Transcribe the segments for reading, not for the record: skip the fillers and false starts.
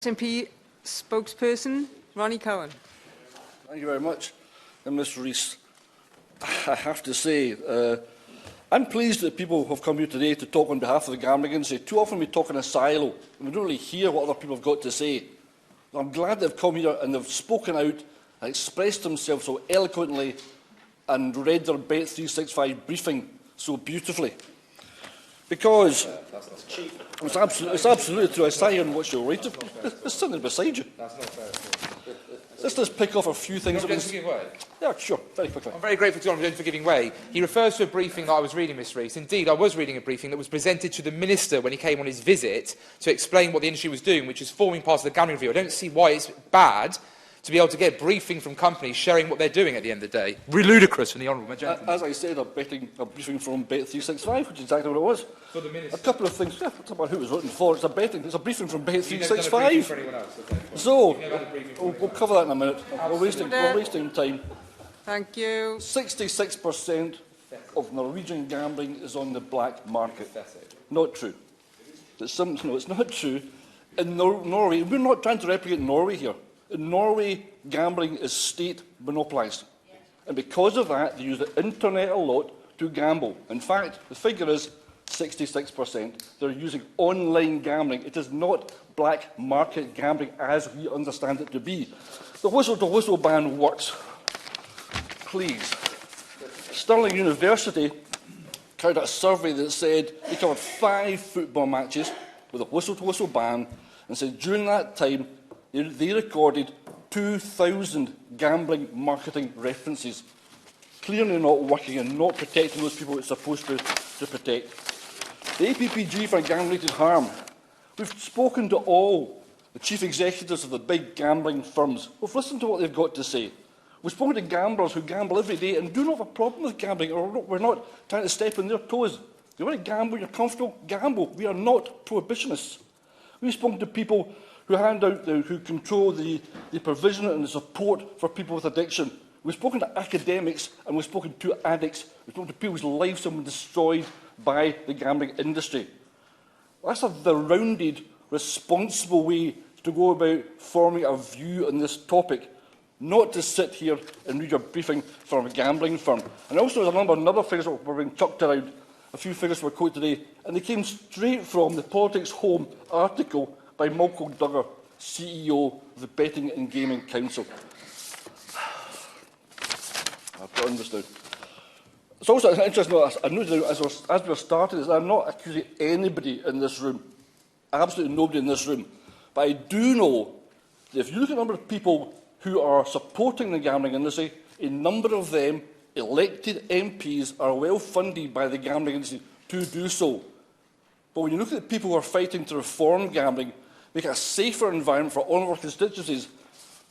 SNP spokesperson, Ronnie Cowan. Thank you very much. And Ms Rees, I have to say, I'm pleased that people have come here today to talk on behalf of the gambling industry. Too often we talk in a silo and we don't really hear what other people have got to say. I'm glad they've come here and they've spoken out and expressed themselves so eloquently and read their Bet365 briefing so beautifully. Because it's absolutely true. I sat here and watched you read it. It's sitting there beside you. That's not fair. Let's just pick off a few things. Yeah, sure, very quickly. I'm very grateful to John for giving way. He refers to a briefing that I was reading, Ms Rees. Indeed, I was reading a briefing that was presented to the Minister when he came on his visit to explain what the industry was doing, which is forming part of the gambling review. I don't see why it's bad to be able to get briefing from companies sharing what they're doing at the end of the day. Really ludicrous from the Honourable Gentleman. As I said, a briefing from Bet365, which is exactly what it was. For the Minister. A couple of things. Yeah, talk about who it was written for. It's a briefing from Bet365. For anyone else, okay. So, we'll cover that in a minute. We're wasting time. Thank you. 66% of Norwegian gambling is on the black market. Not true. No, it's not true. In Norway, we're not trying to replicate Norway here. In Norway, gambling is state monopolised. And because of that, they use the internet a lot to gamble. In fact, the figure is 66%. They're using online gambling. It is not black market gambling as we understand it to be. The whistle-to-whistle ban works. Please. Stirling University carried out a survey that said they covered 5 football matches with a whistle-to-whistle ban and said during that time they recorded 2,000 gambling marketing references. Clearly not working and not protecting those people it's supposed to protect. The APPG for gambling-related harm. We've spoken to all the chief executives of the big gambling firms. We've listened to what they've got to say. We've spoken to gamblers who gamble every day and do not have a problem with gambling, or we're not trying to step on their toes. If you want to gamble, you're comfortable, gamble. We are not prohibitionists. We've spoken to people who control the provision and the support for people with addiction. We've spoken to academics and we've spoken to addicts. We've spoken to people whose lives have been destroyed by the gambling industry. That's the rounded, responsible way to go about forming a view on this topic, not to sit here and read your briefing from a gambling firm. And also there's a number of other figures that were being chucked around, a few figures were quoted today, and they came straight from the Politics Home article by Malcolm Duggar, CEO of the Betting and Gaming Council. I've got on this now. It's also interesting, I noted as we started, I'm not accusing anybody in this room, absolutely nobody in this room, but I do know that if you look at the number of people who are supporting the gambling industry, a number of them, elected MPs, are well funded by the gambling industry to do so. But when you look at the people who are fighting to reform gambling, make it a safer environment for all of our constituencies,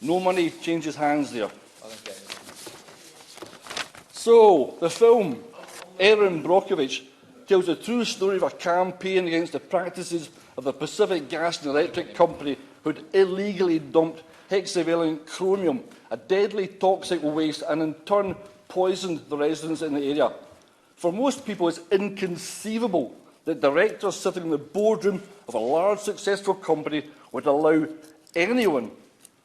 no money changes hands there. So, the film, Erin Brockovich, tells the true story of a campaign against the practices of the Pacific Gas and Electric Company, who had illegally dumped hexavalent chromium, a deadly toxic waste, and in turn poisoned the residents in the area. For most people, it's inconceivable that directors sitting in the boardroom of a large, successful company would allow anyone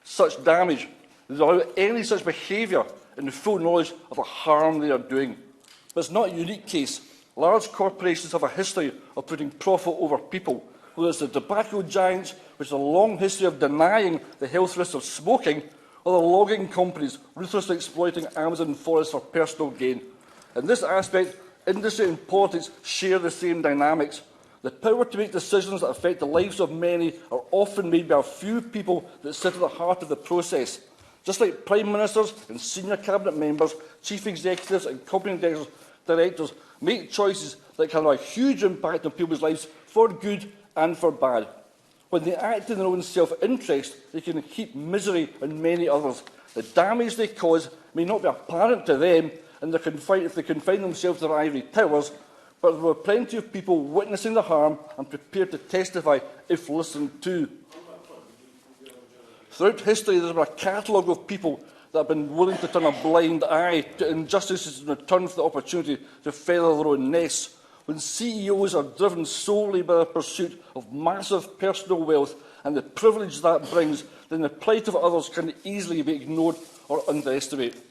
such damage, would allow any such behaviour in the full knowledge of the harm they are doing. But it's not a unique case. Large corporations have a history of putting profit over people, whether it's the tobacco giants, which has a long history of denying the health risks of smoking, or the logging companies ruthlessly exploiting Amazon forests for personal gain. In this aspect, industry and politics share the same dynamics. The power to make decisions that affect the lives of many are often made by a few people that sit at the heart of the process. Just like Prime Ministers and senior Cabinet members, Chief Executives and Company Directors make choices that can have a huge impact on people's lives for good and for bad. When they act in their own self-interest, they can heap misery on many others. The damage they cause may not be apparent to them and if they confine themselves to their ivory towers, but there were plenty of people witnessing the harm and prepared to testify if listened to. Throughout history, there has been a catalogue of people that have been willing to turn a blind eye to injustices in return for the opportunity to feather their own nests. When CEOs are driven solely by the pursuit of massive personal wealth and the privilege that brings, then the plight of others can easily be ignored or underestimated.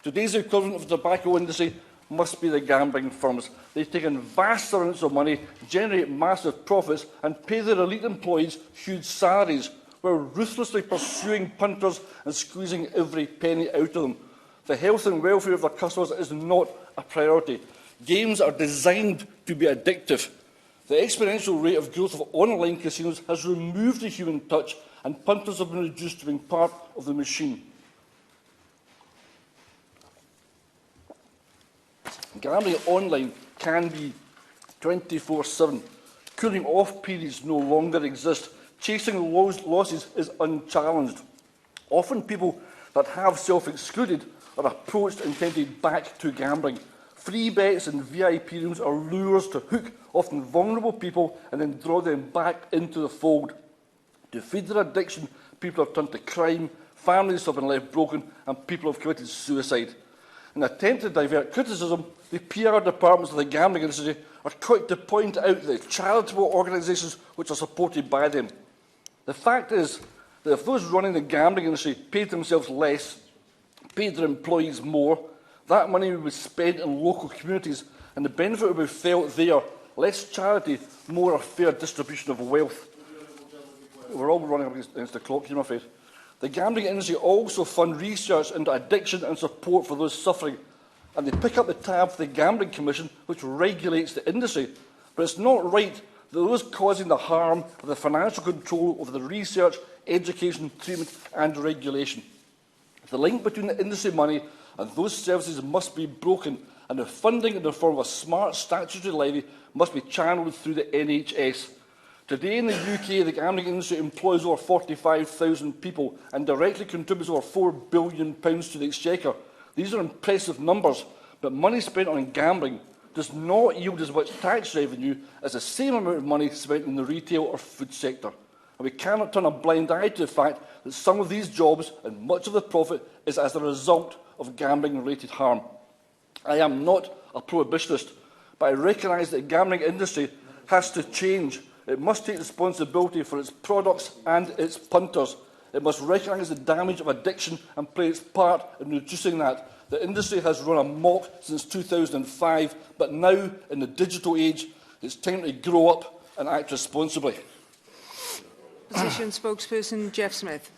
Today's equivalent of the tobacco industry must be the gambling firms. They take in vast amounts of money, generate massive profits, and pay their elite employees huge salaries, while ruthlessly pursuing punters and squeezing every penny out of them. The health and welfare of their customers is not a priority. Games are designed to be addictive. The exponential rate of growth of online casinos has removed the human touch, and punters have been reduced to being part of the machine. Gambling online can be 24/7. Cooling off periods no longer exist. Chasing losses is unchallenged. Often people that have self-excluded are approached and tempted back to gambling. Free bets and VIP rooms are lures to hook often vulnerable people and then draw them back into the fold. To feed their addiction, people have turned to crime, families have been left broken, and people have committed suicide. In an attempt to divert criticism, the PR departments of the gambling industry are quick to point out the charitable organisations which are supported by them. The fact is that if those running the gambling industry paid themselves less, paid their employees more, that money would be spent in local communities and the benefit would be felt there. Less charity, more a fair distribution of wealth. We're all running up against the clock here, I'm afraid. The gambling industry also fund research into addiction and support for those suffering. And they pick up the tab for the Gambling Commission, which regulates the industry. But it's not right that those causing the harm have the financial control over the research, education, treatment and regulation. The link between the industry money and those services must be broken, and the funding in the form of a smart statutory levy must be channelled through the NHS. Today in the UK, the gambling industry employs over 45,000 people and directly contributes over £4 billion to the exchequer. These are impressive numbers, but money spent on gambling does not yield as much tax revenue as the same amount of money spent in the retail or food sector. And we cannot turn a blind eye to the fact that some of these jobs and much of the profit is as a result of gambling-related harm. I am not a prohibitionist, but I recognise that the gambling industry has to change. It must take responsibility for its products and its punters. It must recognise the damage of addiction and play its part in reducing that. The industry has run amok since 2005, but now, in the digital age, it's time to grow up and act responsibly. Opposition spokesperson Jeff Smith.